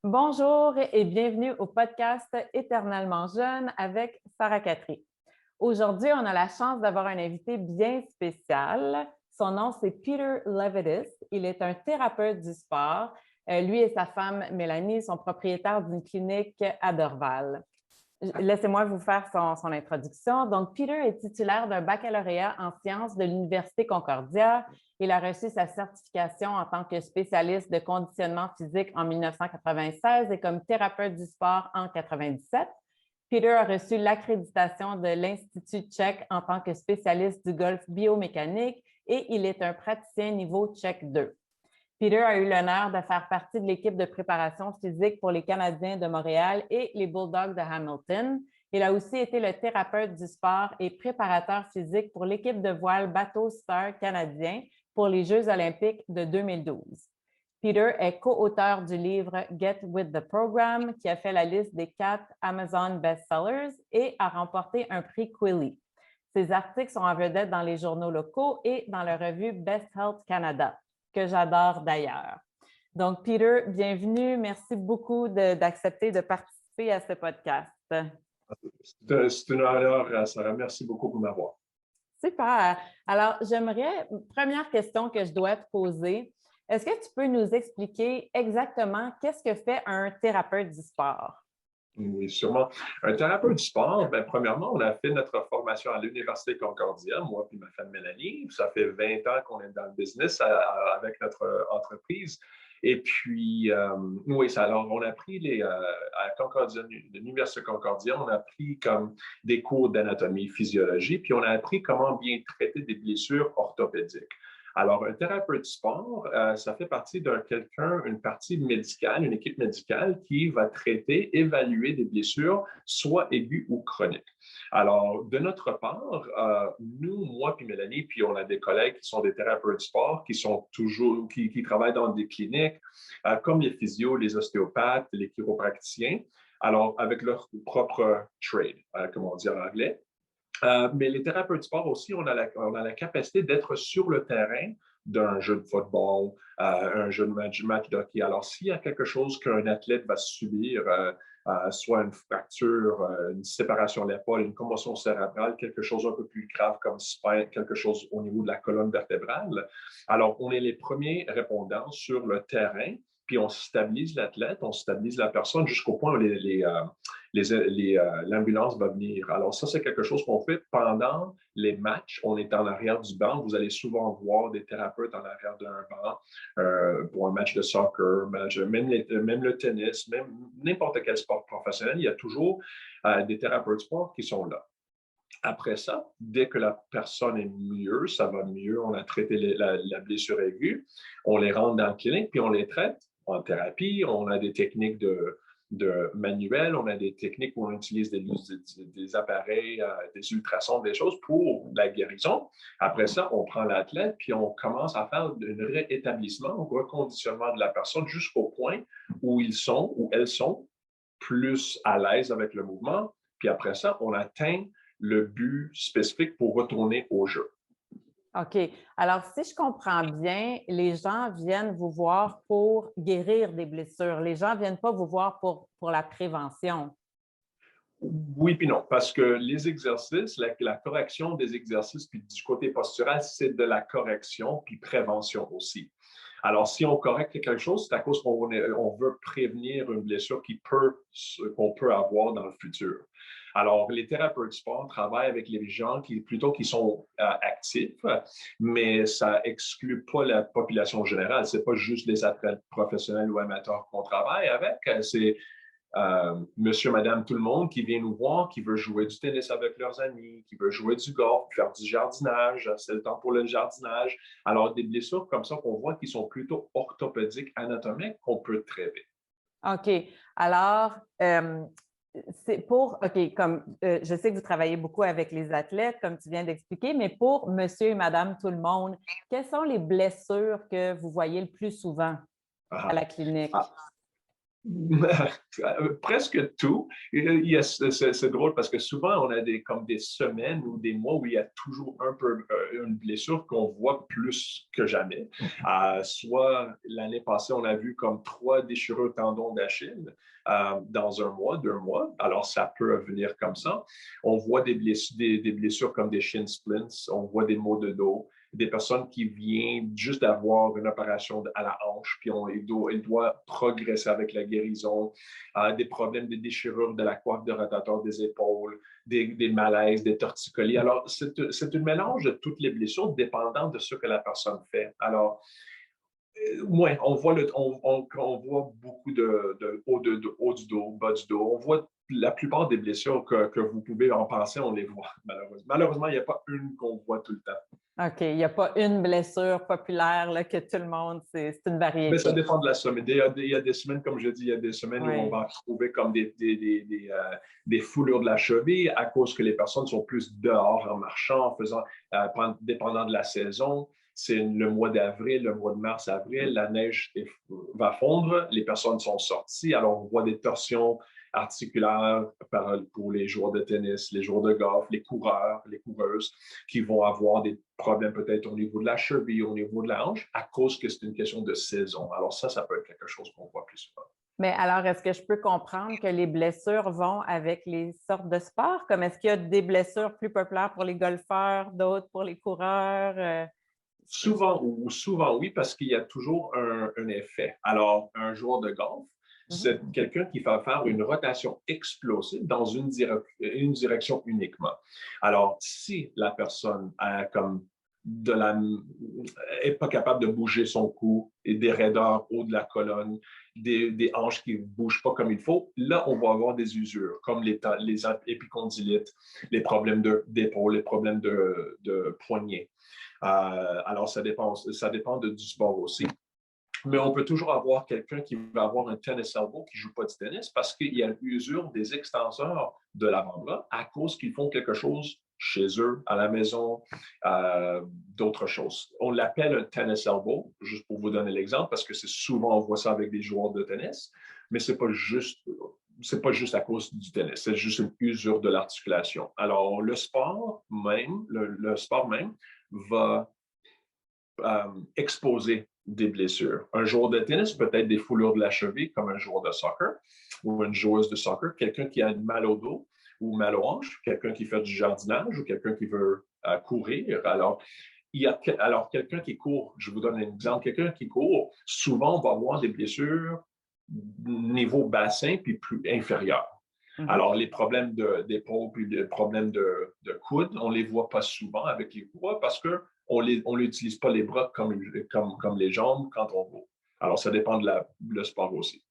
Bonjour et bienvenue au podcast Éternellement jeune avec Sarah Catry. Aujourd'hui, on a la chance d'avoir un invité bien spécial. Son nom, c'est Peter Levitis. Il est un thérapeute du sport. Lui et sa femme Mélanie sont propriétaires d'une clinique à Dorval. Laissez-moi vous faire son introduction. Donc, Peter est titulaire d'un baccalauréat en sciences de l'Université Concordia. Il a reçu sa certification en tant que spécialiste de conditionnement physique en 1996 et comme thérapeute du sport en 1997. Peter a reçu l'accréditation de l'Institut tchèque en tant que spécialiste du golf biomécanique et il est un praticien niveau tchèque 2. Peter a eu l'honneur de faire partie de l'équipe de préparation physique pour les Canadiens de Montréal et les Bulldogs de Hamilton. Il a aussi été le thérapeute du sport et préparateur physique pour l'équipe de voile Bateau Star canadien pour les Jeux olympiques de 2012. Peter est co-auteur du livre Get with the Program, qui a fait la liste des 4 Amazon bestsellers et a remporté un prix Quilly. Ses articles sont en vedette dans les journaux locaux et dans la revue Best Health Canada, que j'adore d'ailleurs. Donc, Peter, bienvenue. Merci beaucoup d'accepter de participer à ce podcast. C'est un honneur, Sarah. Merci beaucoup pour m'avoir. Super. Alors, première question que je dois te poser, est-ce que tu peux nous expliquer exactement qu'est-ce que fait un thérapeute du sport? Oui, sûrement. Un thérapeute du sport, bien, premièrement, on a fait notre formation à l'Université Concordia, moi et ma femme Mélanie. Ça fait 20 ans qu'on est dans le business avec notre entreprise. Et puis, oui, alors, on a pris à Concordia, l'Université Concordia, on a pris comme des cours d'anatomie, physiologie, puis on a appris comment bien traiter des blessures orthopédiques. Alors, un thérapeute sport, ça fait partie une partie médicale, une équipe médicale qui va traiter, évaluer des blessures, soit aiguës ou chroniques. Alors, de notre part, nous, moi puis Mélanie, puis on a des collègues qui sont des thérapeutes sport, qui travaillent dans des cliniques, comme les physios, les ostéopathes, les chiropracticiens, alors avec leur propre trade, comme on dit en anglais. Mais les thérapeutes de sport aussi, on a la capacité d'être sur le terrain d'un jeu de football, un jeu de match de hockey. Alors, s'il y a quelque chose qu'un athlète va subir, soit une fracture, une séparation de l'épaule, une commotion cérébrale, quelque chose un peu plus grave comme spine, quelque chose au niveau de la colonne vertébrale, alors on est les premiers répondants sur le terrain, puis on stabilise l'athlète, on stabilise la personne jusqu'au point où l'ambulance va venir. Alors ça, c'est quelque chose qu'on fait pendant les matchs. On est en arrière du banc. Vous allez souvent voir des thérapeutes en arrière d'un banc pour un match de soccer, même le tennis, même n'importe quel sport professionnel. Il y a toujours des thérapeutes sport qui sont là. Après ça, dès que la personne est mieux, ça va mieux, on a traité la blessure aiguë, on les rentre dans la clinique, puis on les traite en thérapie. On a des techniques de manuel, on a des techniques où on utilise des appareils, des ultrasons, des choses pour la guérison. Après ça, on prend l'athlète, puis on commence à faire un réétablissement, un reconditionnement de la personne jusqu'au point où ils sont, où elles sont plus à l'aise avec le mouvement. Puis après ça, on atteint le but spécifique pour retourner au jeu. OK. Alors, si je comprends bien, les gens viennent vous voir pour guérir des blessures. Les gens ne viennent pas vous voir pour la prévention. Oui, puis non, parce que les exercices, la correction des exercices, puis du côté postural, c'est de la correction, puis prévention aussi. Alors, si on correcte quelque chose, c'est à cause qu'on veut prévenir une blessure qu'on peut avoir dans le futur. Alors, les thérapeutes sport travaillent avec les gens qui sont actifs, mais ça exclut pas la population générale. C'est pas juste les athlètes professionnels ou amateurs qu'on travaille avec. C'est monsieur, madame, tout le monde qui vient nous voir, qui veut jouer du tennis avec leurs amis, qui veut jouer du golf, faire du jardinage. C'est le temps pour le jardinage. Alors, des blessures comme ça qu'on voit qui sont plutôt orthopédiques, anatomiques, qu'on peut traiter. OK. Alors, c'est OK, comme je sais que vous travaillez beaucoup avec les athlètes, comme tu viens d'expliquer, mais pour monsieur et madame tout le monde, quelles sont les blessures que vous voyez le plus souvent à Ah, la clinique? ah. Presque tout. C'est drôle parce que souvent, on a comme des semaines ou des mois où il y a toujours un peu une blessure qu'on voit plus que jamais. Soit l'année passée, on a vu comme 3 déchirures tendons d'Achille dans un mois, 2 mois. Alors, ça peut venir comme ça. On voit des blessures comme des shin splints, on voit des maux de dos, des personnes qui viennent juste d'avoir une opération à la hanche, puis il doit progresser avec la guérison, des problèmes de déchirure de la coiffe de rotateur des épaules, des malaises, des torticolis. Alors, c'est un mélange de toutes les blessures dépendant de ce que la personne fait. Alors, oui, on voit beaucoup de haut du dos, bas du dos. On voit la plupart des blessures que vous pouvez en penser, on les voit, malheureusement. Malheureusement, il n'y a pas une qu'on voit tout le temps. OK, il n'y a pas une blessure populaire là, que tout le monde, c'est une Mais ça variété. dépend de la semaine. Il y a des semaines, comme je dis, il y a des semaines où on Oui. va trouver comme des foulures de la cheville à cause que les personnes sont plus dehors en marchant, en faisant, dépendant de la saison. C'est le mois d'avril, le mois de mars, avril, la neige va fondre, les personnes sont sorties, alors on voit des torsions articulaires pour les joueurs de tennis, les joueurs de golf, les coureurs, les coureuses qui vont avoir des problèmes peut-être au niveau de la cheville, au niveau de la hanche, à cause que c'est une question de saison. Alors ça peut être quelque chose qu'on voit plus souvent. Mais alors, est-ce que je peux comprendre que les blessures vont avec les sortes de sports? Comme est-ce qu'il y a des blessures plus populaires pour les golfeurs, d'autres pour les coureurs? Souvent oui, parce qu'il y a toujours un effet. Alors, un joueur de golf, c'est Mhm. quelqu'un qui va faire une rotation explosive dans une direction uniquement. Alors, si la personne a comme est pas capable de bouger son cou et des raideurs haut de la colonne, des hanches qui ne bougent pas comme il faut, là, on va avoir des usures, comme les épicondylites, les problèmes d'épaule, les problèmes de poignet. Alors, ça dépend du sport aussi. Mais on peut toujours avoir quelqu'un qui va avoir un tennis elbow qui ne joue pas du tennis parce qu'il y a une usure des extenseurs de l'avant-bras à cause qu'ils font quelque chose chez eux, à la maison, d'autres choses. On l'appelle un tennis elbow, juste pour vous donner l'exemple, parce que c'est souvent, on voit ça avec des joueurs de tennis, mais c'est pas juste à cause du tennis, c'est juste une usure de l'articulation. Alors, le sport même, le sport même va exposer des blessures. Un joueur de tennis peut être des foulures de la cheville, comme un joueur de soccer ou une joueuse de soccer, quelqu'un qui a mal au dos ou mal aux hanches, quelqu'un qui fait du jardinage ou quelqu'un qui veut courir. Alors, quelqu'un qui court, je vous donne un exemple, quelqu'un qui court, souvent, va avoir des blessures niveau bassin puis plus inférieur. Mhm. Alors, les problèmes d'épaule puis les problèmes de coude, on ne les voit pas souvent avec les coureurs parce qu'on n'utilise pas les bras comme les jambes quand on court. Alors, ça dépend le sport aussi.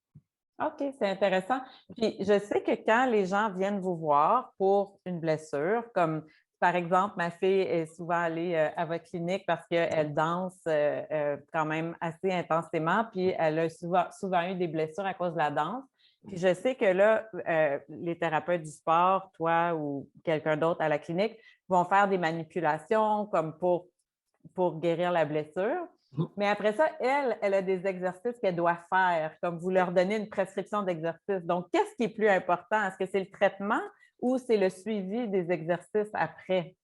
OK, c'est intéressant. Puis, je sais que quand les gens viennent vous voir pour une blessure, comme par exemple, ma fille est souvent allée à votre clinique parce qu'elle danse quand même assez intensément, puis elle a souvent eu des blessures à cause de la danse. Puis je sais que là, les thérapeutes du sport, toi ou quelqu'un d'autre à la clinique, vont faire des manipulations comme pour guérir la blessure. Mais après ça, elle a des exercices qu'elle doit faire, comme vous leur donnez une prescription d'exercice. Donc, qu'est-ce qui est plus important? Est-ce que c'est le traitement ou c'est le suivi des exercices après?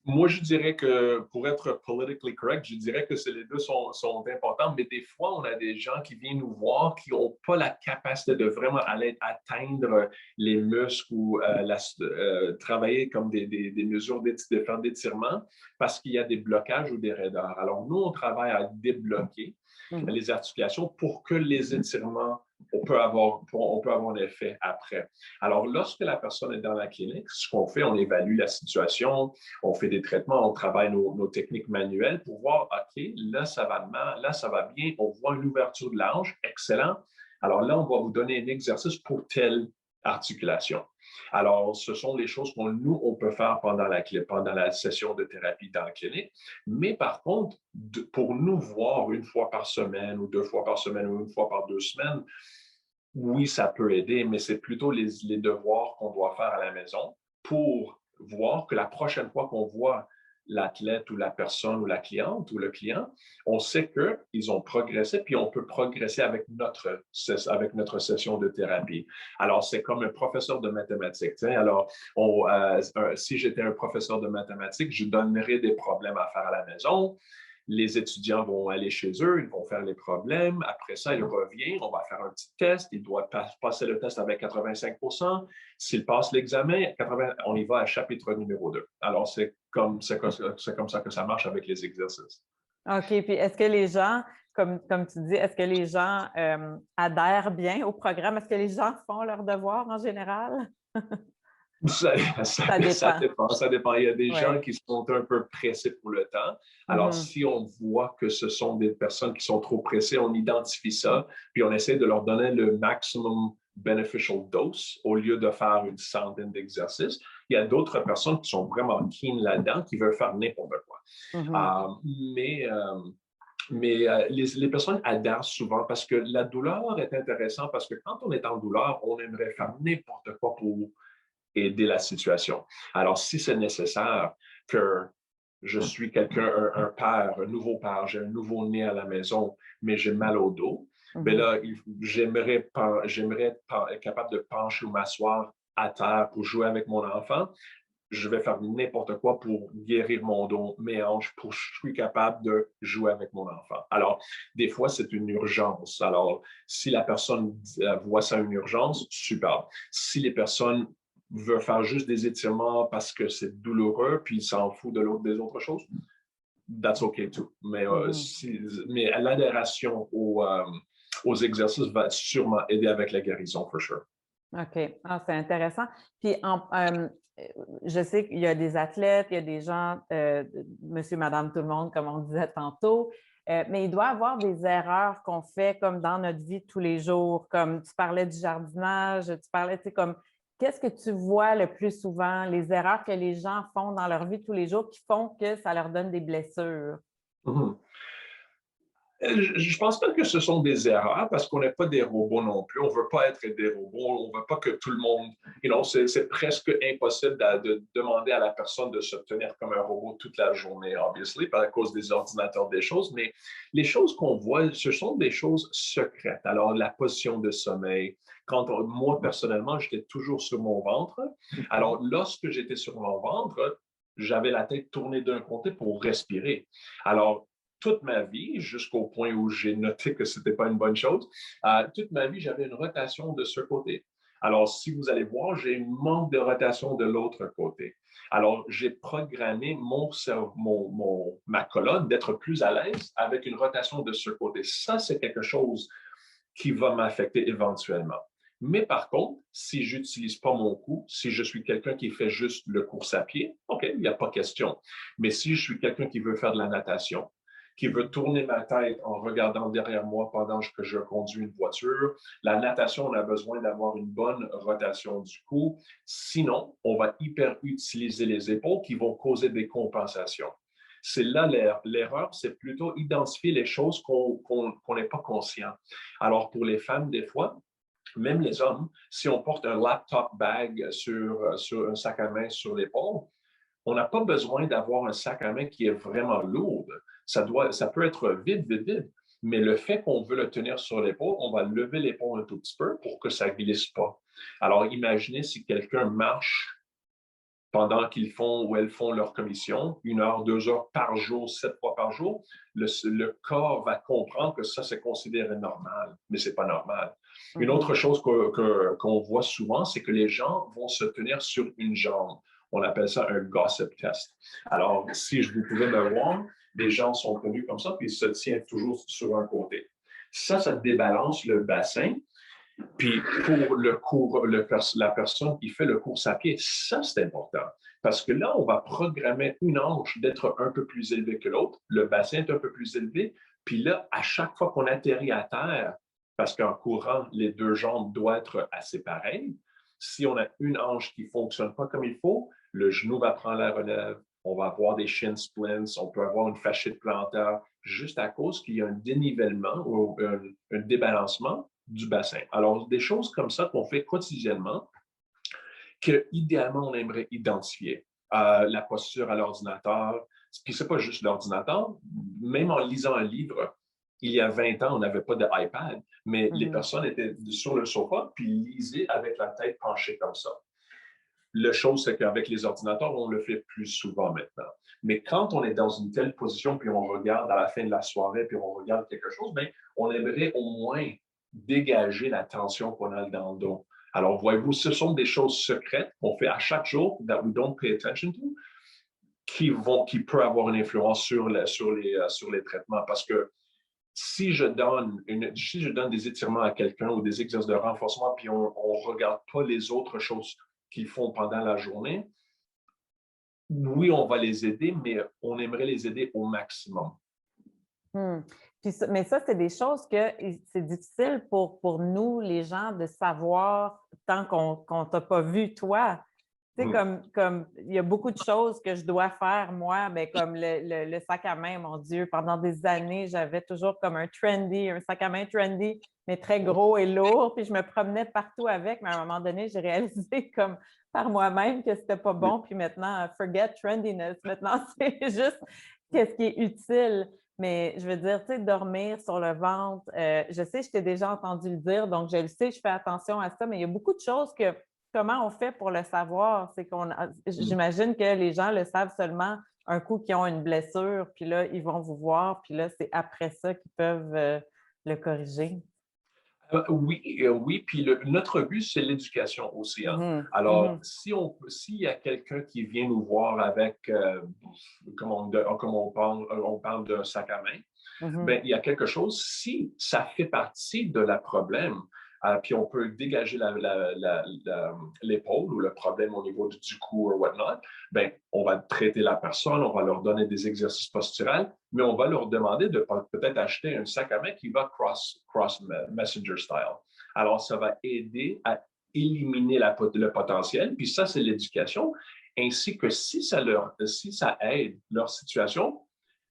Moi, je dirais que pour être politically correct, je dirais que les deux sont importants, mais des fois, on a des gens qui viennent nous voir qui n'ont pas la capacité de vraiment aller atteindre les muscles ou travailler comme des mesures de faire d'étirement parce qu'il y a des blocages ou des raideurs. Alors, nous, on travaille à débloquer Mhm. les articulations pour que les étirements, on peut avoir un effet après. Alors, lorsque la personne est dans la clinique, ce qu'on fait, on évalue la situation, on fait des traitements, on travaille nos techniques manuelles pour voir, OK, là, ça va mal, là, ça va bien, on voit une ouverture de la hanche, excellent. Alors là, on va vous donner un exercice pour telle articulation. Alors, ce sont les choses on peut faire pendant la session de thérapie dans la clinique. Mais par contre, pour nous voir une fois par semaine ou 2 fois par semaine ou une fois par 2 semaines, oui, ça peut aider, mais c'est plutôt les devoirs qu'on doit faire à la maison pour voir que la prochaine fois qu'on voit l'athlète ou la personne ou la cliente ou le client, on sait qu'ils ont progressé, puis on peut progresser avec notre session de thérapie. Alors, c'est comme un professeur de mathématiques. T'sais. Alors, si j'étais un professeur de mathématiques, je donnerais des problèmes à faire à la maison. Les étudiants vont aller chez eux, ils vont faire les problèmes. Après ça, ils reviennent, on va faire un petit test. Il doit passer le test avec 85%. S'il passe l'examen, on y va à chapitre numéro 2. Alors, c'est comme ça que ça marche avec les exercices. OK. Puis est-ce que les gens, comme tu dis, est-ce que les gens adhèrent bien au programme? Est-ce que les gens font leurs devoirs en général? Ça dépend. Ça dépend. Il y a des Ouais. gens qui sont un peu pressés pour le temps. Alors, si on voit que ce sont des personnes qui sont trop pressées, on identifie ça, puis on essaie de leur donner le maximum beneficial dose au lieu de faire une centaine d'exercices. Il y a d'autres personnes qui sont vraiment keen là-dedans, qui veulent faire n'importe quoi. Les personnes adhèrent souvent parce que la douleur est intéressante parce que quand on est en douleur, on aimerait faire n'importe quoi pour aider la situation. Alors, si c'est nécessaire que je suis un père, un nouveau père, j'ai un nouveau-né à la maison, mais j'ai mal au dos, bien là, j'aimerais être capable de pencher ou m'asseoir à terre pour jouer avec mon enfant. Je vais faire n'importe quoi pour guérir mon dos, mes hanches, pour que je sois capable de jouer avec mon enfant. Alors, des fois, c'est une urgence. Alors, si la personne voit ça une urgence, super. Si les personnes veulent faire juste des étirements parce que c'est douloureux, puis ils s'en foutent des autres choses, that's okay too. Mais l'adhération aux exercices va sûrement aider avec la guérison, for sure. OK. Ah, c'est intéressant. Puis, je sais qu'il y a des athlètes, il y a des gens, monsieur, madame, tout le monde, comme on disait tantôt, mais il doit y avoir des erreurs qu'on fait comme dans notre vie de tous les jours, comme tu parlais du jardinage, tu parlais, tu sais, comme qu'est-ce que tu vois le plus souvent, les erreurs que les gens font dans leur vie de tous les jours qui font que ça leur donne des blessures? Je pense pas que ce sont des erreurs parce qu'on n'est pas des robots non plus. On ne veut pas être des robots. On ne veut pas que tout le monde. C'est presque impossible de demander à la personne de se tenir comme un robot toute la journée, obviously, par cause des ordinateurs, des choses. Mais les choses qu'on voit, ce sont des choses secrètes. Alors, la position de sommeil. Moi, personnellement, j'étais toujours sur mon ventre. Alors, lorsque j'étais sur mon ventre, j'avais la tête tournée d'un côté pour respirer. Alors, toute ma vie, jusqu'au point où j'ai noté que ce n'était pas une bonne chose, toute ma vie, j'avais une rotation de ce côté. Alors, si vous allez voir, j'ai un manque de rotation de l'autre côté. Alors, j'ai programmé ma colonne d'être plus à l'aise avec une rotation de ce côté. Ça, c'est quelque chose qui va m'affecter éventuellement. Mais par contre, si je n'utilise pas mon cou, si je suis quelqu'un qui fait juste le course à pied, OK, il n'y a pas question. Mais si je suis quelqu'un qui veut faire de la natation, qui veut tourner ma tête en regardant derrière moi pendant que je conduis une voiture. La natation, on a besoin d'avoir une bonne rotation du cou. Sinon, on va hyper utiliser les épaules qui vont causer des compensations. C'est là l'erreur, c'est plutôt identifier les choses qu'on n'est pas conscient. Alors, pour les femmes, des fois, même les hommes, si on porte un laptop bag sur un sac à main sur l'épaule, on n'a pas besoin d'avoir un sac à main qui est vraiment lourd. Ça peut être vide. Mais le fait qu'on veut le tenir sur l'épaule, on va lever l'épaule un tout petit peu pour que ça ne glisse pas. Alors, imaginez si quelqu'un marche pendant qu'ils font ou elles font leur commission, 1 heure, 2 heures par jour, 7 fois par jour, le corps va comprendre que ça, c'est considéré normal, mais ce n'est pas normal. Une autre chose qu'on voit souvent, c'est que les gens vont se tenir sur une jambe. On appelle ça un gossip test. Alors, si vous pouvez me voir, les gens sont tenus comme ça, puis ils se tiennent toujours sur un côté. Ça débalance le bassin. Puis pour la personne qui fait le course à pied, ça, c'est important. Parce que là, on va programmer une hanche d'être un peu plus élevée que l'autre. Le bassin est un peu plus élevé. Puis là, à chaque fois qu'on atterrit à terre, parce qu'en courant, les 2 jambes doivent être assez pareilles, si on a une hanche qui ne fonctionne pas comme il faut, le genou va prendre la relève, on va avoir des shin splints, on peut avoir une fasciite plantaire, juste à cause qu'il y a un dénivellement ou un débalancement du bassin. Alors, des choses comme ça qu'on fait quotidiennement, qu'idéalement, on aimerait identifier. La posture à l'ordinateur, Puis c'est pas juste l'ordinateur. Même en lisant un livre, il y a 20 ans, on n'avait pas d'iPad, mais les personnes étaient sur le sofa puis lisaient avec la tête penchée comme ça. La chose, c'est qu'avec les ordinateurs, on le fait plus souvent maintenant. Mais quand on est dans une telle position, puis on regarde à la fin de la soirée, puis on regarde quelque chose, bien, on aimerait au moins dégager la tension qu'on a dans le dos. Alors, voyez-vous, ce sont des choses secrètes qu'on fait à chaque jour, that we don't pay attention to, qui peuvent avoir une influence sur les traitements. Parce que si je donne des étirements à quelqu'un ou des exercices de renforcement, puis on ne regarde pas les autres choses qu'ils font pendant la journée, oui, on va les aider, mais on aimerait les aider au maximum. Mais ça, c'est des choses que c'est difficile pour nous, les gens, de savoir tant qu'on ne t'a pas vu, toi. Tu sais, comme il y a beaucoup de choses que je dois faire, moi, mais comme le sac à main, mon Dieu, pendant des années, j'avais toujours comme un sac à main trendy, mais très gros et lourd, puis je me promenais partout avec, mais à un moment donné, j'ai réalisé comme par moi-même que c'était pas bon, puis maintenant, forget trendiness. Maintenant, c'est juste qu'est-ce qui est utile. Mais je veux dire, tu sais, dormir sur le ventre, je sais, je t'ai déjà entendu le dire, donc je le sais, je fais attention à ça, mais il y a beaucoup de choses que comment on fait pour le savoir? J'imagine que les gens le savent seulement un coup qu'ils ont une blessure, puis là, ils vont vous voir, puis là, c'est après ça qu'ils peuvent le corriger. Oui, puis notre but, c'est l'éducation aussi. Hein. Alors, s'il y a quelqu'un qui vient nous voir avec, comme on parle d'un sac à main, ben, il y a quelque chose, si ça fait partie de la problème, puis on peut dégager l'épaule ou le problème au niveau du cou ou whatnot, ben, on va traiter la personne, on va leur donner des exercices posturels, mais on va leur demander de peut-être acheter un sac à main qui va cross messenger style. Alors, ça va aider à éliminer le potentiel, puis ça, c'est l'éducation, ainsi que si ça aide leur situation,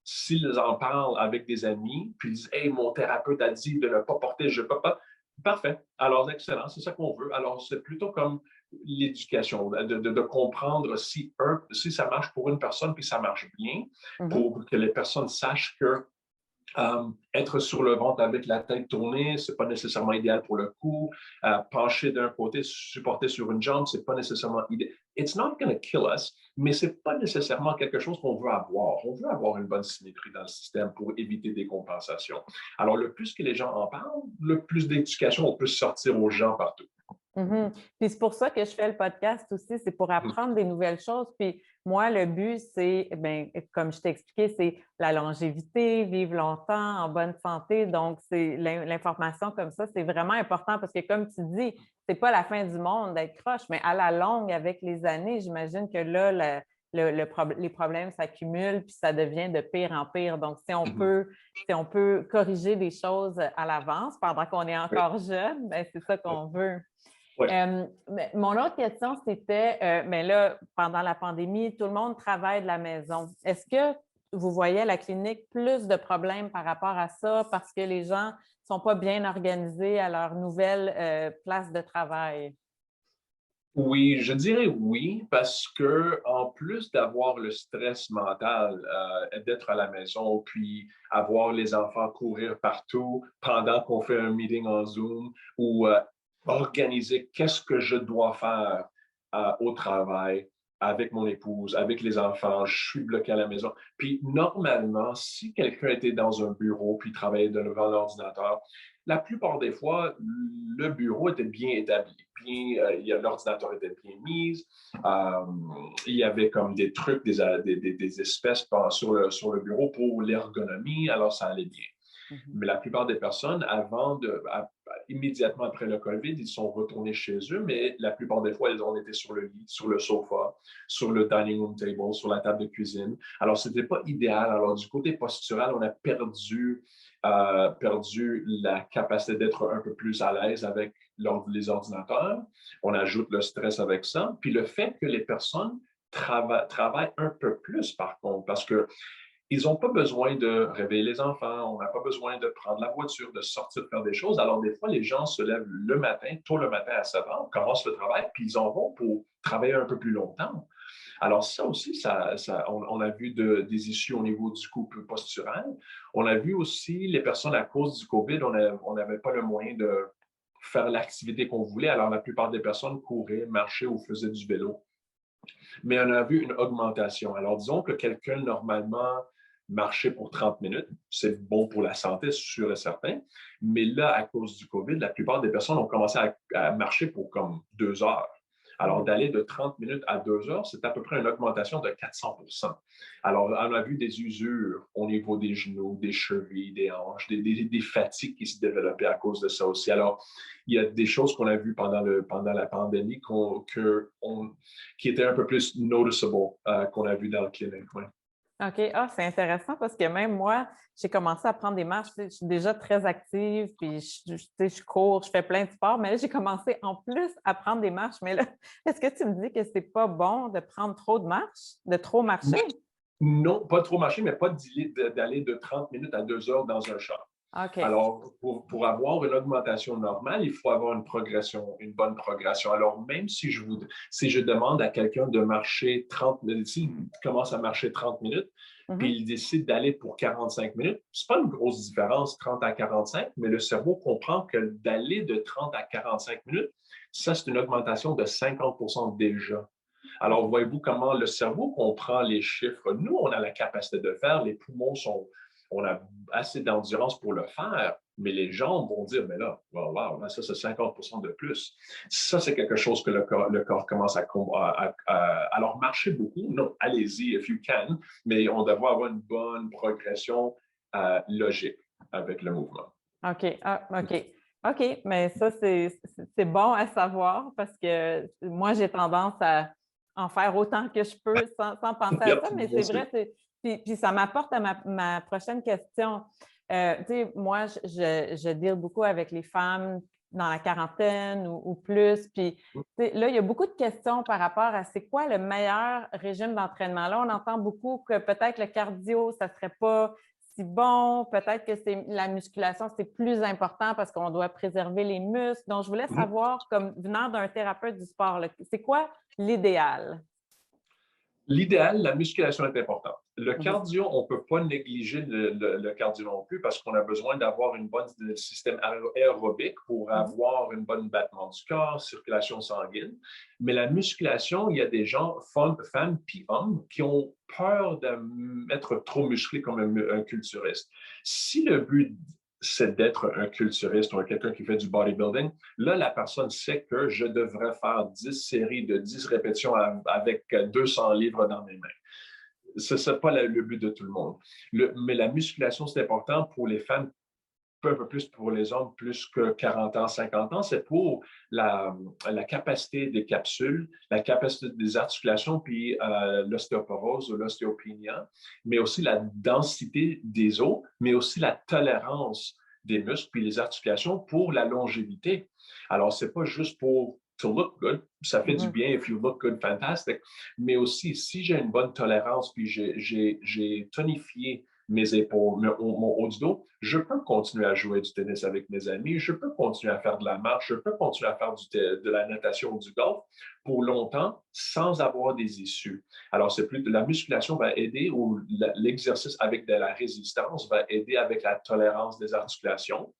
s'ils en parlent avec des amis, puis ils disent « Hey, mon thérapeute a dit de ne pas porter, je ne peux pas », parfait. Alors, excellent, c'est ça qu'on veut. Alors, c'est plutôt comme l'éducation, de comprendre si ça marche pour une personne, puis ça marche bien, pour que les personnes sachent que être sur le ventre avec la tête tournée, ce n'est pas nécessairement idéal pour le cou. Pencher d'un côté, supporter sur une jambe, ce n'est pas nécessairement idéal. It's not going to kill us, mais ce n'est pas nécessairement quelque chose qu'on veut avoir. On veut avoir une bonne symétrie dans le système pour éviter des compensations. Alors, le plus que les gens en parlent, le plus d'éducation on peut sortir aux gens partout. Puis c'est pour ça que je fais le podcast aussi, c'est pour apprendre des nouvelles choses. Puis moi, le but, c'est, bien, comme je t'ai expliqué, c'est la longévité, vivre longtemps, en bonne santé. Donc, c'est l'information comme ça, c'est vraiment important parce que, comme tu dis, c'est pas la fin du monde d'être croche, mais à la longue, avec les années, j'imagine que là, les problèmes s'accumulent puis ça devient de pire en pire. Donc, si on peut corriger des choses à l'avance pendant qu'on est encore jeune, bien, c'est ça qu'on veut. Oui. Mon autre question, c'était, mais là, pendant la pandémie, tout le monde travaille de la maison. Est-ce que vous voyez à la clinique plus de problèmes par rapport à ça parce que les gens ne sont pas bien organisés à leur nouvelle place de travail? Oui, je dirais oui, parce que en plus d'avoir le stress mental d'être à la maison, puis avoir les enfants courir partout pendant qu'on fait un meeting en Zoom ou organiser qu'est-ce que je dois faire au travail avec mon épouse, avec les enfants, je suis bloqué à la maison. Puis normalement, si quelqu'un était dans un bureau puis travaillait devant l'ordinateur, la plupart des fois, le bureau était bien établi. L'ordinateur était bien mis. Il y avait comme des trucs, des espèces sur le bureau pour l'ergonomie, alors ça allait bien. Mais la plupart des personnes, immédiatement après le COVID, ils sont retournés chez eux, mais la plupart des fois, ils ont été sur le lit, sur le sofa, sur le dining room table, sur la table de cuisine. Alors, ce n'était pas idéal. Alors, du côté postural, on a perdu la capacité d'être un peu plus à l'aise avec les ordinateurs. On ajoute le stress avec ça. Puis le fait que les personnes travaillent un peu plus, par contre, parce que ils n'ont pas besoin de réveiller les enfants, on n'a pas besoin de prendre la voiture, de sortir, de faire des choses. Alors, des fois, les gens se lèvent tôt le matin à 7 heures, commencent le travail, puis ils en vont pour travailler un peu plus longtemps. Alors ça aussi, on a vu des issues au niveau du couple postural. On a vu aussi les personnes à cause du COVID, on n'avait pas le moyen de faire l'activité qu'on voulait. Alors la plupart des personnes couraient, marchaient ou faisaient du vélo. Mais on a vu une augmentation. Alors disons que quelqu'un normalement marcher pour 30 minutes, c'est bon pour la santé, sûr et certain. Mais là, à cause du COVID, la plupart des personnes ont commencé à marcher pour comme 2 heures. Alors, d'aller de 30 minutes à 2 heures, c'est à peu près une augmentation de 400%. Alors, on a vu des usures au niveau des genoux, des chevilles, des hanches, des fatigues qui se développaient à cause de ça aussi. Alors, il y a des choses qu'on a vues pendant la pandémie qui étaient un peu plus noticeable qu'on a vu dans le clinique. Ouais. OK. Ah, c'est intéressant parce que même moi, j'ai commencé à prendre des marches. Je suis déjà très active, puis je cours, je fais plein de sports, mais là, j'ai commencé en plus à prendre des marches. Mais là, est-ce que tu me dis que c'est pas bon de prendre trop de marches, de trop marcher? Non, pas trop marcher, mais pas d'aller de 30 minutes à 2 heures dans un char. OK. Alors, pour avoir une augmentation normale, il faut avoir une progression, une bonne progression. Alors, même si je demande à quelqu'un de marcher 30 minutes, s'il commence à marcher 30 minutes, puis il décide d'aller pour 45 minutes, c'est pas une grosse différence, 30 à 45, mais le cerveau comprend que d'aller de 30 à 45 minutes, ça, c'est une augmentation de 50% déjà. Alors, voyez-vous comment le cerveau comprend les chiffres. Nous, on a la capacité de faire, les poumons on a assez d'endurance pour le faire, mais les jambes vont dire, mais là, wow, ça, c'est 50% de plus. Ça, c'est quelque chose que le corps commence alors, marchez beaucoup, non, allez-y, if you can, mais on devrait avoir une bonne progression logique avec le mouvement. OK. Ah, OK. OK, mais ça, c'est bon à savoir parce que moi, j'ai tendance à en faire autant que je peux sans penser à Yep, ça, mais moi c'est aussi. vrai, puis ça m'apporte à ma prochaine question. Tu sais, moi, je deal beaucoup avec les femmes dans la quarantaine ou plus, puis tu sais, là, il y a beaucoup de questions par rapport à c'est quoi le meilleur régime d'entraînement. Là, on entend beaucoup que peut-être le cardio, ça ne serait pas si bon, peut-être que la musculation, c'est plus important parce qu'on doit préserver les muscles. Donc, je voulais savoir, comme venant d'un thérapeute du sport, c'est quoi l'idéal? L'idéal, la musculation est importante. Le Mhm. cardio, on ne peut pas négliger le cardio non plus parce qu'on a besoin d'avoir un bon système aérobique pour avoir un bon battement du corps, circulation sanguine. Mais la musculation, il y a des gens, femmes puis hommes, qui ont peur d'être trop musclé comme un culturiste. Si le but c'est d'être un culturiste ou quelqu'un qui fait du bodybuilding, là, la personne sait que je devrais faire 10 séries de 10 répétitions avec 200 livres dans mes mains. Ce n'est pas le but de tout le monde. Mais la musculation, c'est important pour les femmes, un peu plus pour les hommes, plus que 40 ans, 50 ans. C'est pour la capacité des capsules, la capacité des articulations, puis l'ostéoporose ou l'ostéopénie, mais aussi la densité des os, mais aussi la tolérance des muscles puis les articulations pour la longévité. Alors, ce n'est pas juste pour to look good, ça fait du bien, if you look good, fantastic, mais aussi si j'ai une bonne tolérance puis j'ai tonifié mes épaules, mon haut du dos, je peux continuer à jouer du tennis avec mes amis, je peux continuer à faire de la marche, je peux continuer à faire de la natation ou du golf pour longtemps sans avoir des issues. Alors, c'est plus la musculation va aider ou l'exercice avec de la résistance va aider avec la tolérance des articulations.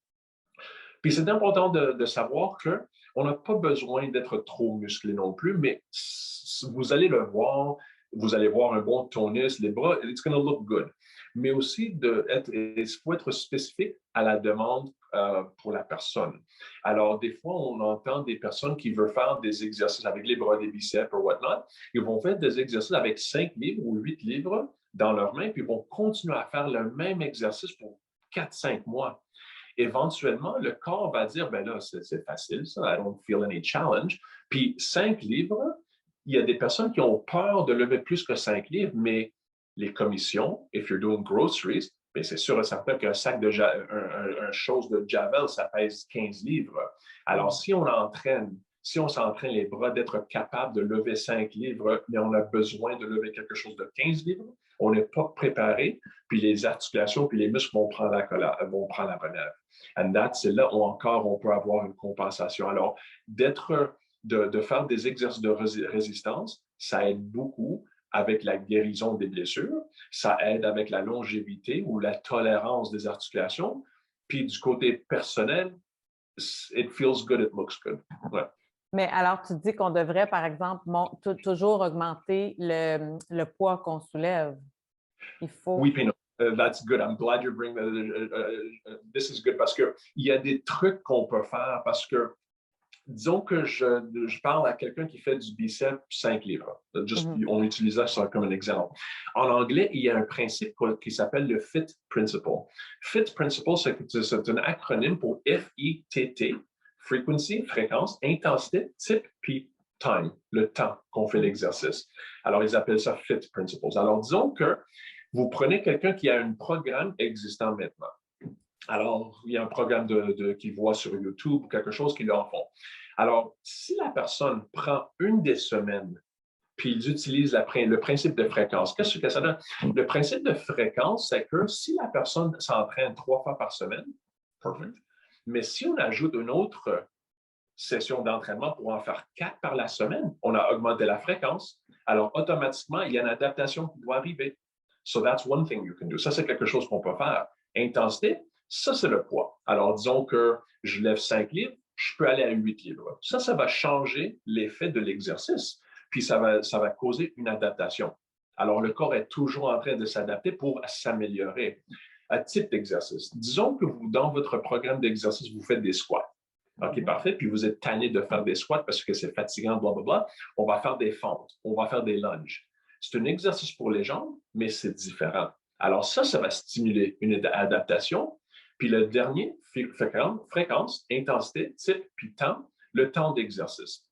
Puis c'est important de savoir qu'on n'a pas besoin d'être trop musclé non plus, mais vous allez le voir, vous allez voir un bon tonus, les bras, it's going to look good. Mais aussi, il faut être spécifique à la demande pour la personne. Alors, des fois, on entend des personnes qui veulent faire des exercices avec les bras, des biceps ou whatnot. Ils vont faire des exercices avec 5 livres ou 8 livres dans leurs mains, puis ils vont continuer à faire le même exercice pour 4-5 mois. Éventuellement, le corps va dire, ben là, c'est facile, ça, I don't feel any challenge. Puis 5 livres, il y a des personnes qui ont peur de lever plus que 5 livres, mais les commissions, if you're doing groceries, ben c'est sûr et certain qu'un sac un chose de Javel, ça pèse 15 livres. Alors, si on s'entraîne les bras d'être capable de lever 5 livres, mais on a besoin de lever quelque chose de 15 livres, on n'est pas préparé, puis les articulations, puis les muscles vont prendre la relève. And c'est là où encore on peut avoir une compensation. Alors, d'être de faire des exercices de résistance, ça aide beaucoup avec la guérison des blessures, ça aide avec la longévité ou la tolérance des articulations. Puis du côté personnel, it feels good, it looks good. Ouais. Mais alors, tu dis qu'on devrait, par exemple, toujours augmenter le poids qu'on soulève. Il faut. Oui, puis non. That's good. I'm glad you're bringing this is good parce qu'il y a des trucs qu'on peut faire parce que disons que je parle à quelqu'un qui fait du biceps 5 livres. On utilise ça comme un exemple. En anglais, il y a un principe qui s'appelle le FIT Principle. FIT Principle, c'est un acronyme pour F-I-T-T, frequency, fréquence, intensité, type, puis time, le temps qu'on fait l'exercice. Alors, ils appellent ça FIT Principles. Alors, disons que vous prenez quelqu'un qui a un programme existant maintenant. Alors, il y a un programme qu'il voit sur YouTube ou quelque chose qui en font. Alors, si la personne prend une des semaines, puis ils utilisent le principe de fréquence, qu'est-ce que ça donne? Le principe de fréquence, c'est que si la personne s'entraîne 3 fois par semaine, perfect. Mais si on ajoute une autre session d'entraînement pour en faire 4 par la semaine, on a augmenté la fréquence. Alors, automatiquement, il y a une adaptation qui doit arriver. So that's one thing you can do. Ça, c'est quelque chose qu'on peut faire. Intensité, ça, c'est le poids. Alors, disons que je lève 5 livres, je peux aller à 8 livres. Ça va changer l'effet de l'exercice, puis ça va causer une adaptation. Alors, le corps est toujours en train de s'adapter pour s'améliorer. Un type d'exercice. Disons que dans votre programme d'exercice, vous faites des squats. OK, parfait. Puis vous êtes tanné de faire des squats parce que c'est fatigant, blablabla. On va faire des fentes, on va faire des lunges. C'est un exercice pour les jambes, mais c'est différent. Alors ça va stimuler une adaptation. Puis le dernier, fréquence, intensité, type, puis temps, le temps d'exercice.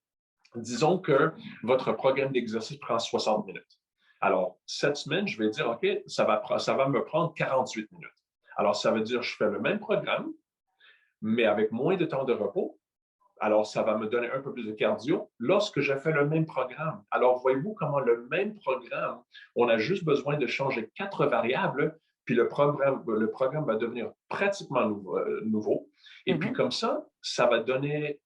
Disons que votre programme d'exercice prend 60 minutes. Alors, cette semaine, je vais dire, OK, ça va me prendre 48 minutes. Alors, ça veut dire que je fais le même programme, mais avec moins de temps de repos. Alors, ça va me donner un peu plus de cardio lorsque je fais le même programme. Alors, voyez-vous comment le même programme, on a juste besoin de changer 4 variables, puis le programme va devenir pratiquement nouveau. Et puis, comme ça va donner,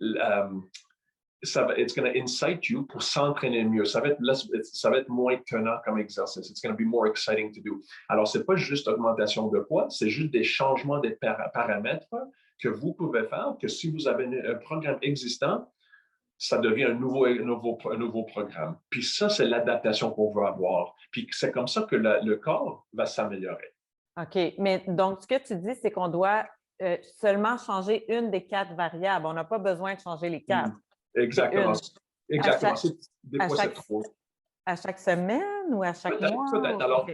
it's going to incite you pour s'entraîner mieux. Ça va être moins tenant comme exercice. It's going to be more exciting to do. Alors, ce n'est pas juste augmentation de poids, c'est juste des changements des paramètres que vous pouvez faire, que si vous avez un programme existant, ça devient un nouveau programme. Puis ça, c'est l'adaptation qu'on veut avoir. Puis c'est comme ça que le corps va s'améliorer. OK. Mais donc, ce que tu dis, c'est qu'on doit seulement changer une des 4 variables. On n'a pas besoin de changer les 4. Exactement. Exactement. Des fois, c'est trop. À chaque semaine ou à chaque mois? Peut-être. Alors,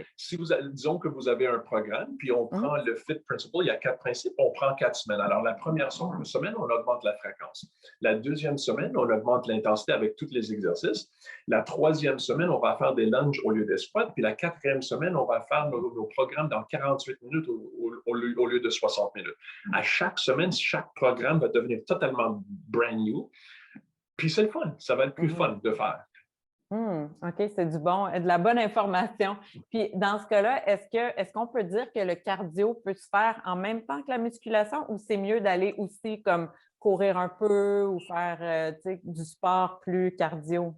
disons que vous avez un programme, puis on prend le FIT Principle, il y a 4 principes, on prend 4 semaines. Alors, la première semaine, on augmente la fréquence. La deuxième semaine, on augmente l'intensité avec tous les exercices. La troisième semaine, on va faire des lunges au lieu des squats. Puis la quatrième semaine, on va faire nos programmes dans 48 minutes au lieu de 60 minutes. À chaque semaine, chaque programme va devenir totalement brand new. Puis c'est le fun. Ça va être plus fun de faire. OK, c'est de la bonne information. Puis dans ce cas-là, est-ce qu'on peut dire que le cardio peut se faire en même temps que la musculation ou c'est mieux d'aller aussi comme courir un peu ou faire du sport plus cardio?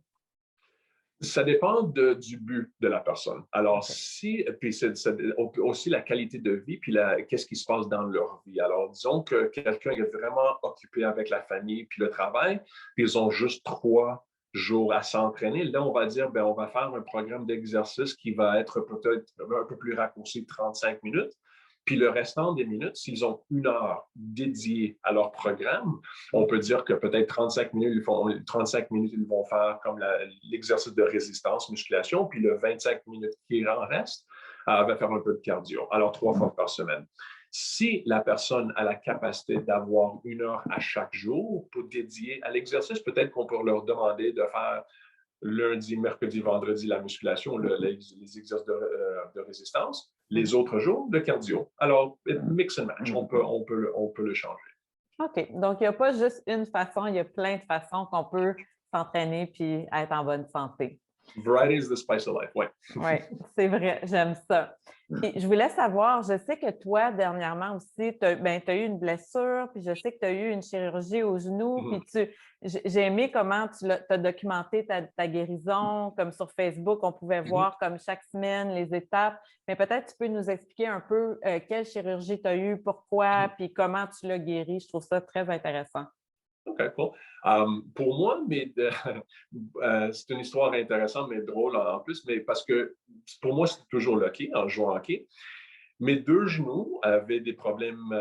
Ça dépend du but de la personne. Alors, puis c'est aussi la qualité de vie, puis qu'est-ce qui se passe dans leur vie. Alors, disons que quelqu'un est vraiment occupé avec la famille puis le travail, puis ils ont juste 3 jours à s'entraîner. Là, on va dire, on va faire un programme d'exercice qui va être peut-être un peu plus raccourci, 35 minutes. Puis le restant des minutes, s'ils ont 1 heure dédiée à leur programme, on peut dire que peut-être 35 minutes, ils vont faire comme l'exercice de résistance, musculation, puis le 25 minutes qui en reste, va faire un peu de cardio. Alors, 3 fois par semaine. Si la personne a la capacité d'avoir 1 heure à chaque jour pour dédier à l'exercice, peut-être qu'on peut leur demander de faire lundi, mercredi, vendredi la musculation, les exercices de résistance. Les autres jours, le cardio. Alors, mix and match, on peut le changer. OK. Donc, il n'y a pas juste une façon, il y a plein de façons qu'on peut s'entraîner puis être en bonne santé. Variety is the spice of life, oui. Oui, c'est vrai, j'aime ça. Puis, je voulais savoir, je sais que toi, dernièrement aussi, tu as eu une blessure, puis je sais que tu as eu une chirurgie au genou, puis j'ai aimé comment tu as documenté ta guérison, comme sur Facebook, on pouvait voir comme chaque semaine les étapes, mais peut-être tu peux nous expliquer un peu quelle chirurgie tu as eue, pourquoi, puis comment tu l'as guéri. Je trouve ça très intéressant. OK, cool. Pour moi, c'est une histoire intéressante, mais drôle en plus, mais parce que pour moi, c'est toujours le hockey, en jouant au hockey. Mes deux genoux avaient des problèmes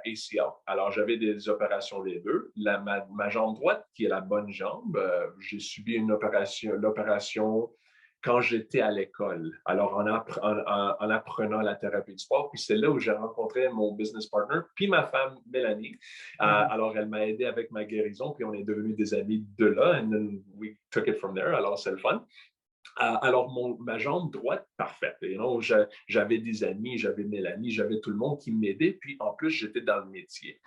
ACL. Alors, j'avais des opérations des deux. Ma jambe droite, qui est la bonne jambe, j'ai subi l'opération quand j'étais à l'école. Alors, en apprenant la thérapie du sport, puis c'est là où j'ai rencontré mon business partner, puis ma femme, Mélanie. Alors, elle m'a aidé avec ma guérison, puis on est devenus des amis de là, and then we took it from there. Alors, c'est le fun. Alors, ma jambe droite, parfaite. J'avais des amis, j'avais Mélanie, j'avais tout le monde qui m'aidait. Puis, en plus, j'étais dans le métier.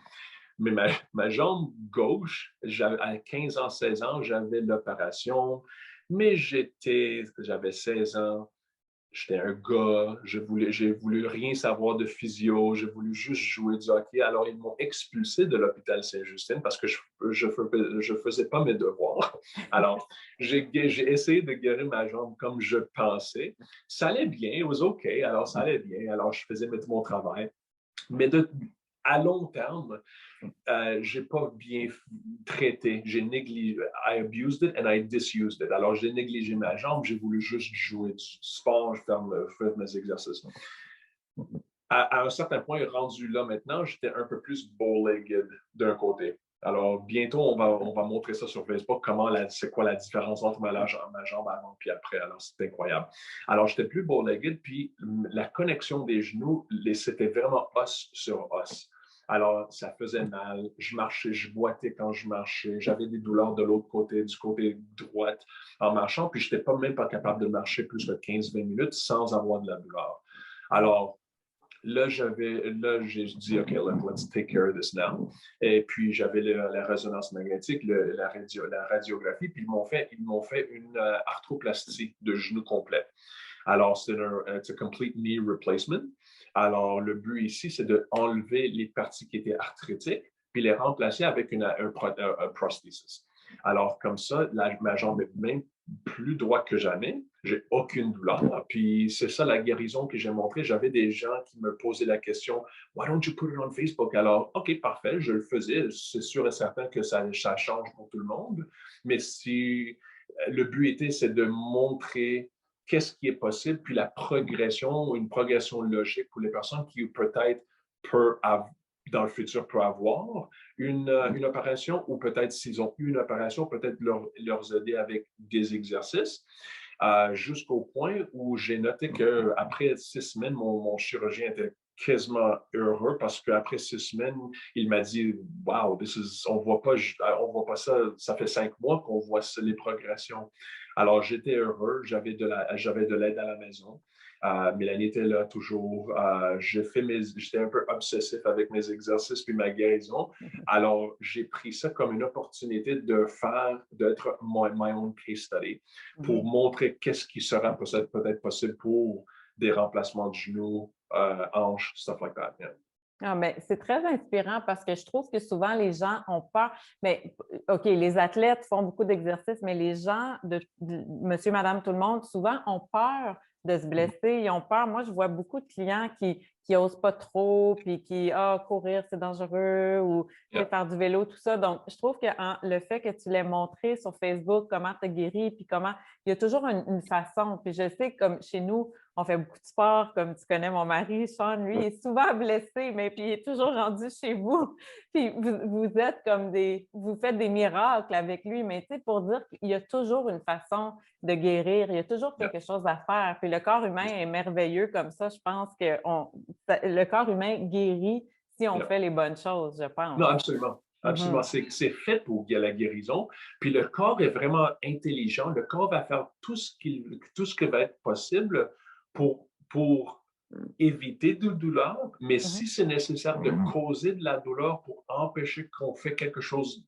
Mais ma jambe gauche, à 15 ans, 16 ans, j'avais l'opération. Mais j'avais 16 ans. J'étais un gars, j'ai voulu rien savoir de physio, j'ai voulu juste jouer du hockey. Alors, ils m'ont expulsé de l'hôpital Saint-Justine parce que je faisais pas mes devoirs. Alors, j'ai essayé de guérir ma jambe comme je pensais. Ça allait bien, it was OK. Alors, ça allait bien. Alors, je faisais mon travail. Mais à long terme, j'ai pas bien traité. J'ai négligé. I abused it and I disused it. Alors, j'ai négligé ma jambe. J'ai voulu juste jouer du sport, faire mes exercices. À un certain point, rendu là maintenant, j'étais un peu plus bow-legged d'un côté. Alors, bientôt, on va montrer ça sur Facebook, c'est quoi la différence entre ma jambe avant et après. Alors, c'est incroyable. Alors, j'étais plus bow-legged, puis la connexion des genoux, c'était vraiment os sur os. Alors, ça faisait mal. Je marchais, je boitais quand je marchais. J'avais des douleurs de l'autre côté, du côté droit en marchant, puis je n'étais même pas capable de marcher plus de 15-20 minutes sans avoir de la douleur. Alors, là, j'ai dit, OK, let's take care of this now. Et puis, j'avais la résonance magnétique, la radiographie, puis ils m'ont fait une arthroplastie de genou complet. Alors, c'est un complete knee replacement. Alors, le but ici, c'est d'enlever les parties qui étaient arthritiques, puis les remplacer avec un prosthesis. Alors, comme ça, ma jambe est même plus droite que jamais. J'ai aucune douleur. Puis, c'est ça la guérison que j'ai montrée. J'avais des gens qui me posaient la question, Why don't you put it on Facebook? Alors, OK, parfait, je le faisais. C'est sûr et certain que ça change pour tout le monde. Mais si le but c'est de montrer qu'est-ce qui est possible, puis la progression, une progression logique pour les personnes qui peut-être dans le futur peuvent avoir une opération, ou peut-être s'ils ont eu une opération, peut-être leur aider avec des exercices, jusqu'au point où j'ai noté qu'après 6 semaines, mon chirurgien était quasiment heureux parce qu'après 6 semaines, il m'a dit « Wow, on voit pas ça, ça fait 5 mois qu'on voit les progressions. » Alors, j'étais heureux, j'avais de l'aide à la maison. Mélanie était là toujours. J'étais un peu obsessif avec mes exercices puis ma guérison. Alors, j'ai pris ça comme une opportunité d'être my own case study pour montrer qu'est-ce qui sera peut-être possible pour des remplacements de genoux, hanches, stuff like that. Yeah. Ah, mais c'est très inspirant parce que je trouve que souvent les gens ont peur. Mais OK, les athlètes font beaucoup d'exercices, mais les gens de monsieur, madame, tout le monde, souvent ont peur de se blesser. Ils ont peur. Moi, je vois beaucoup de clients qui n'osent pas trop, puis qui, courir, c'est dangereux, ou faire du vélo, tout ça. Donc, je trouve que le fait que tu l'aies montré sur Facebook, comment tu as guéri, puis comment, il y a toujours une façon. Puis je sais, comme chez nous, on fait beaucoup de sport, comme tu connais mon mari, Sean, lui, il est souvent blessé, mais puis il est toujours rendu chez vous. Puis vous êtes comme vous faites des miracles avec lui, mais tu sais, pour dire qu'il y a toujours une façon de guérir, il y a toujours quelque chose à faire. Puis le corps humain est merveilleux comme ça. Je pense que le corps humain guérit si on fait les bonnes choses, je pense. Non, absolument. Absolument. C'est fait pour la guérison. Puis le corps est vraiment intelligent. Le corps va faire tout ce qui va être possible pour éviter de douleur, mais si c'est nécessaire de causer de la douleur pour empêcher qu'on fait quelque chose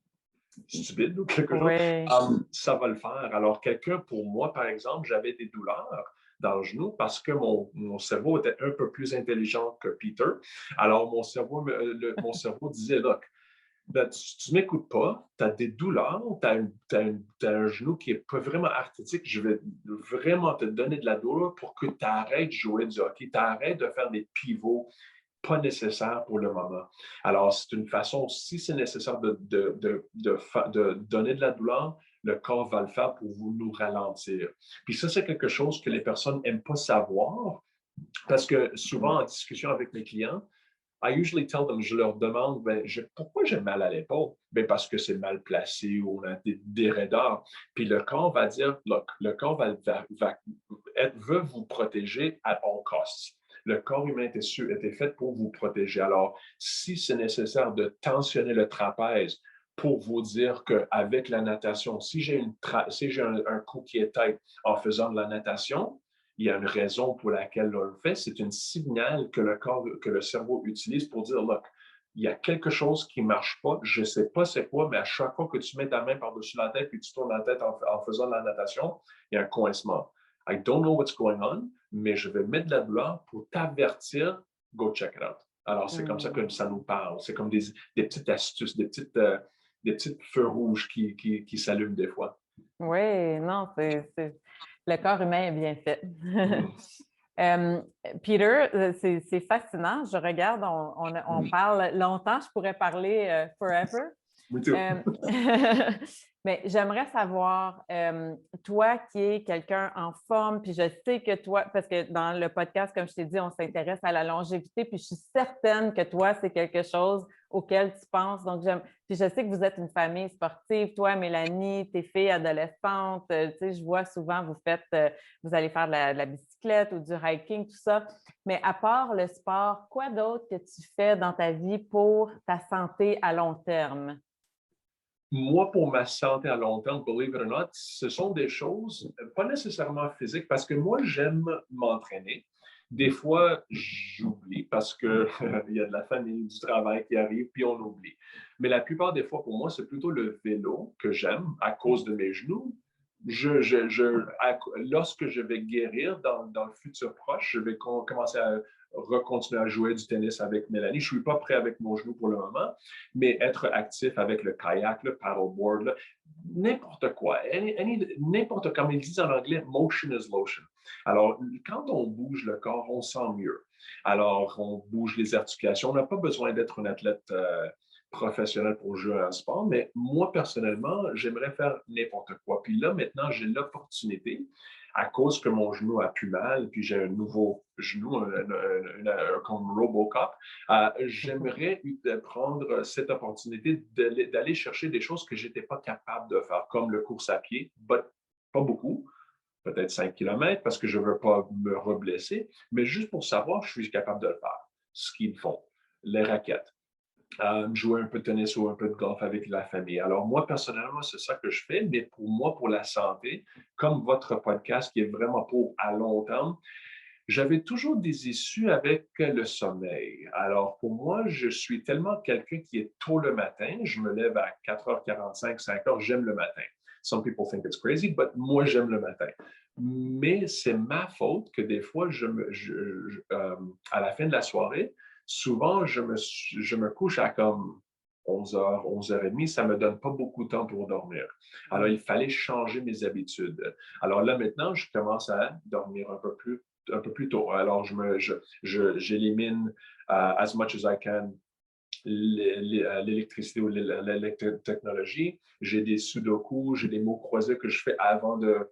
stupide ou quelque chose, Oui. ça va le faire. Alors, quelqu'un, pour moi, par exemple, j'avais des douleurs dans le genou parce que mon cerveau était un peu plus intelligent que Peter. Alors, mon cerveau disait, look, ben, tu ne m'écoutes pas, tu as des douleurs, tu as un genou qui est pas vraiment arthritique, je vais vraiment te donner de la douleur pour que tu arrêtes de jouer du hockey, tu arrêtes de faire des pivots pas nécessaires pour le moment. Alors, c'est une façon, si c'est nécessaire de donner de la douleur, le corps va le faire pour vous nous ralentir. Puis ça, c'est quelque chose que les personnes n'aiment pas savoir parce que souvent en discussion avec mes clients, I usually tell them, je leur demande, pourquoi j'ai mal à l'épaule? Ben, parce que c'est mal placé ou on a des raideurs. Puis le corps va dire, look, le corps veut vous protéger à all costs. Le corps humain était fait pour vous protéger. Alors, si c'est nécessaire de tensionner le trapèze pour vous dire qu'avec la natation, si j'ai un coup qui est tête en faisant de la natation, il y a une raison pour laquelle on le fait. C'est un signal que le cerveau utilise pour dire, look, il y a quelque chose qui ne marche pas, je ne sais pas c'est quoi, mais à chaque fois que tu mets ta main par-dessus la tête et tu tournes la tête en faisant de la natation, il y a un coincement. I don't know what's going on, mais je vais mettre de la douleur pour t'avertir, go check it out. Alors, c'est comme ça que ça nous parle. C'est comme des petites astuces, des petites feux rouges qui s'allument des fois. Oui, non, le corps humain est bien fait. Mm. Euh, Peter, c'est fascinant. Je regarde, on parle longtemps, je pourrais parler forever. Me too. Euh, mais j'aimerais savoir, toi qui es quelqu'un en forme, puis je sais que toi, parce que dans le podcast, comme je t'ai dit, on s'intéresse à la longévité, puis je suis certaine que toi, c'est quelque chose auquel tu penses. Donc, puis je sais que vous êtes une famille sportive, toi, Mélanie, tes filles adolescentes, tu sais, je vois souvent, vous allez faire de la bicyclette ou du hiking, tout ça. Mais à part le sport, quoi d'autre que tu fais dans ta vie pour ta santé à long terme? Moi, pour ma santé à long terme, believe it or not, ce sont des choses pas nécessairement physiques parce que moi, j'aime m'entraîner. Des fois, j'oublie parce que il y a de la famille, du travail qui arrive, puis on oublie. Mais la plupart des fois, pour moi, c'est plutôt le vélo que j'aime à cause de mes genoux. Lorsque je vais guérir dans le futur proche, je vais commencer à recontinuer à jouer du tennis avec Mélanie. Je ne suis pas prêt avec mon genou pour le moment, mais être actif avec le kayak, le paddleboard, là, n'importe quoi, n'importe comme ils disent en anglais, motion is lotion. Alors, quand on bouge le corps, on sent mieux. Alors, on bouge les articulations. On n'a pas besoin d'être un athlète professionnel pour jouer à un sport, mais moi, personnellement, j'aimerais faire n'importe quoi. Puis là, maintenant, j'ai l'opportunité, à cause que mon genou a plus mal, puis j'ai un nouveau genou, comme Robocop, j'aimerais prendre cette opportunité d'aller chercher des choses que je n'étais pas capable de faire, comme le course à pied, but pas beaucoup, peut-être 5 km, parce que je ne veux pas me reblesser, mais juste pour savoir, je suis capable de le faire. Ski de fond, les raquettes, jouer un peu de tennis ou un peu de golf avec la famille. Alors moi, personnellement, c'est ça que je fais, mais pour moi, pour la santé, comme votre podcast qui est vraiment pour à long terme, j'avais toujours des issues avec le sommeil. Alors, pour moi, je suis tellement quelqu'un qui est tôt le matin. Je me lève à 4h45, 5h. J'aime le matin. Some people think it's crazy, but moi, j'aime le matin. Mais c'est ma faute que des fois, à la fin de la soirée, souvent, je me couche à comme 11h, 11h30. Ça ne me donne pas beaucoup de temps pour dormir. Alors, il fallait changer mes habitudes. Alors là, maintenant, je commence à dormir un peu plus tôt. Alors, j'élimine as much as I can l'électricité ou l'électrotechnologie. J'ai des sudoku, j'ai des mots croisés que je fais avant de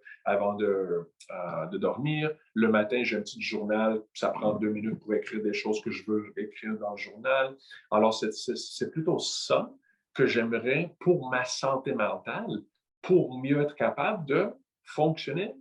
dormir. Le matin, j'ai un petit journal. Ça prend 2 minutes pour écrire des choses que je veux écrire dans le journal. Alors, c'est plutôt ça que j'aimerais pour ma santé mentale, pour mieux être capable de fonctionner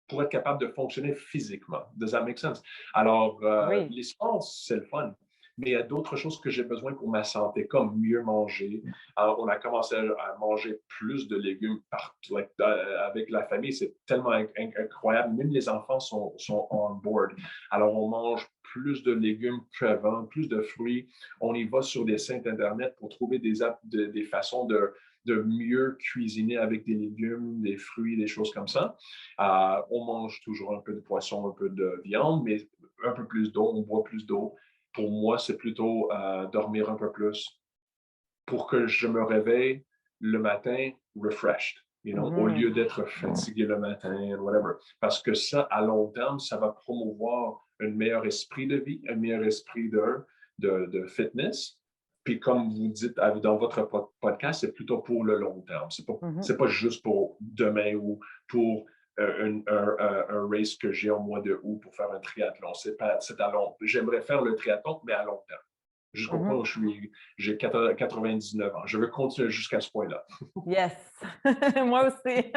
pour être capable de fonctionner physiquement. Does that make sense? Alors, Oui. les sports, c'est le fun. Mais il y a d'autres choses que j'ai besoin pour ma santé, comme mieux manger. Alors, on a commencé à manger plus de légumes partout avec la famille. C'est tellement incroyable. Même les enfants sont on board. Alors, on mange plus de légumes qu'avant, plus de fruits. On y va sur des sites Internet pour trouver des façons de mieux cuisiner avec des légumes, des fruits, des choses comme ça. On mange toujours un peu de poisson, un peu de viande, mais un peu plus d'eau, on boit plus d'eau. Pour moi, c'est plutôt dormir un peu plus pour que je me réveille le matin refreshed, au lieu d'être fatigué le matin, whatever. Parce que ça, à long terme, ça va promouvoir un meilleur esprit de vie, un meilleur esprit de fitness. Puis comme vous dites dans votre podcast, c'est plutôt pour le long terme. C'est pas juste pour demain ou pour un race que j'ai au mois de août pour faire un triathlon. C'est à long. J'aimerais faire le triathlon, mais à long terme. Jusqu'au point où j'ai 99 ans. Je veux continuer jusqu'à ce point-là. Yes! Moi aussi!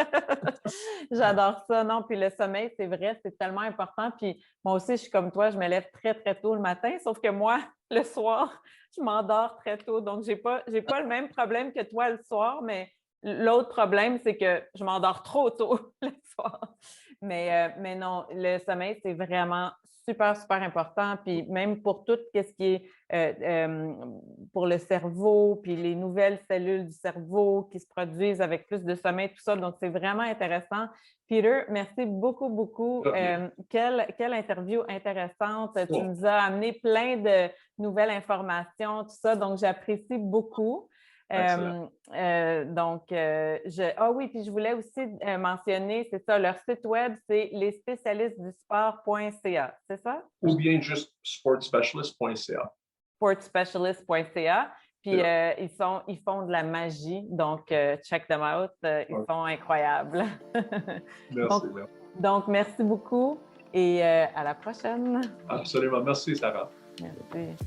J'adore ça. Non, puis le sommeil, c'est vrai, c'est tellement important. Puis moi aussi, je suis comme toi, je me lève très, très tôt le matin, sauf que moi, le soir, je m'endors très tôt. Donc, j'ai pas le même problème que toi le soir, mais l'autre problème, c'est que je m'endors trop tôt le soir. Mais non, le sommeil, c'est vraiment super, super important. Puis même pour tout ce qui est pour le cerveau, puis les nouvelles cellules du cerveau qui se produisent avec plus de sommeil, tout ça. Donc, c'est vraiment intéressant. Peter, merci beaucoup, beaucoup. Quelle interview intéressante. Tu nous as amené plein de nouvelles informations, tout ça. Donc, j'apprécie beaucoup. Ah oui, puis je voulais aussi mentionner, c'est ça, leur site web, c'est lesspécialistesdusport.ca, c'est ça? Ou bien juste sportspecialist.ca. Sportspecialist.ca. Puis ils font de la magie, donc check them out, ils sont incroyables. Merci. Donc, merci beaucoup et à la prochaine. Absolument. Merci, Sarah. Merci.